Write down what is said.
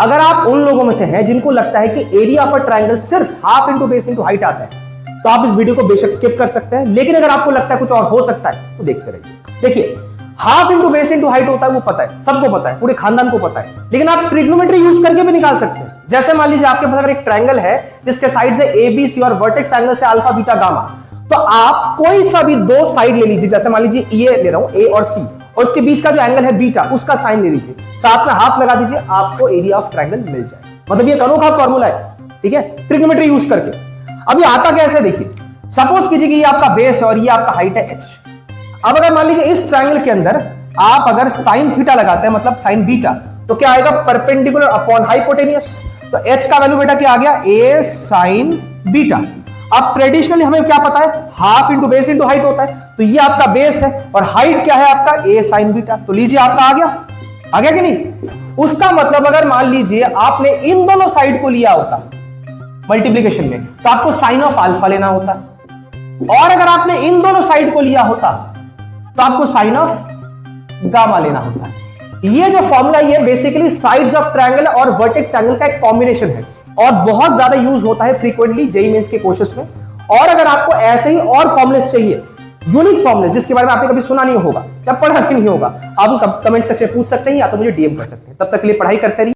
अगर आप उन लोगों में से हैं जिनको लगता है कि एरिया ऑफ अ ट्रायंगल सिर्फ half into base into height आता है, तो आप इस वीडियो को बेशक स्किप कर सकते हैं। लेकिन अगर आपको लगता है कुछ और हो सकता है तो देखते रहिए। देखिए, half into base into height होता है, वो पता है, सबको पता है, पूरे खानदान को पता है। लेकिन आप ट्रिग्नोमेट्री यूज करके भी निकाल सकते हैं। जैसे मान लीजिए आपके पास अगर एक ट्रायंगल है जिसके साइड से ए बी सी और वर्टेक्स एंगल से अल्फा बीटा गामा, तो आप कोई सा भी दो साइड ले लीजिए। जैसे मान लीजिए ये ले रहा हूं ए और सी, और उसके बीच का जो एंगल है बीटा, उसका साइन ले लीजिए, साथ में हाफ लगा दीजिए, आपको एरिया ऑफ ट्रायंगल मिल जाए। मतलब ये एक अनोखा फॉर्मूला है, ठीक है, ट्रिग्नोमेट्री यूज करके। अभी आता कैसे देखिए, सपोज कीजिए कि ये आपका बेस है और ये आपका हाइट है एच। अब अगर मान लीजिए इस ट्रायंगल के अंदर आप अगर साइन थीटा लगाते हैं, मतलब साइन बीटा, तो क्या आएगा, परपेंडिकुलर अपॉन हाइपोटेनियस। तो एच का वैल्यू बेटा क्या आ गया, ए साइन बीटा। अब ट्रेडिशनली हमें क्या पता है, half into base into height होता है, तो ये आपका बेस है और हाइट क्या है आपका, ए साइन बीटा। तो लीजिए आपका आ गया कि नहीं। उसका मतलब अगर मान लीजिए आपने इन दोनों साइड को लिया होता मल्टीप्लीकेशन में, तो आपको साइन ऑफ अल्फा लेना होता, और अगर आपने इन दोनों साइड को लिया होता तो आपको साइन ऑफ गामा लेना होता है। ये जो फॉर्मूला ये बेसिकली साइड्स ऑफ ट्रायंगल और वर्टेक्स एंगल का एक कॉम्बिनेशन है और बहुत ज्यादा यूज होता है फ्रीक्वेंटली जेईई मेंस के क्वेश्चंस में। और अगर आपको ऐसे ही और फॉर्मुलेस चाहिए, यूनिक फॉर्मुलेस जिसके बारे में आपने कभी सुना नहीं होगा या पढ़ा भी नहीं होगा, आप कमेंट सेक्शन में पूछ सकते हैं या तो मुझे डीएम कर सकते हैं। तब तक के लिए पढ़ाई करते रहिए।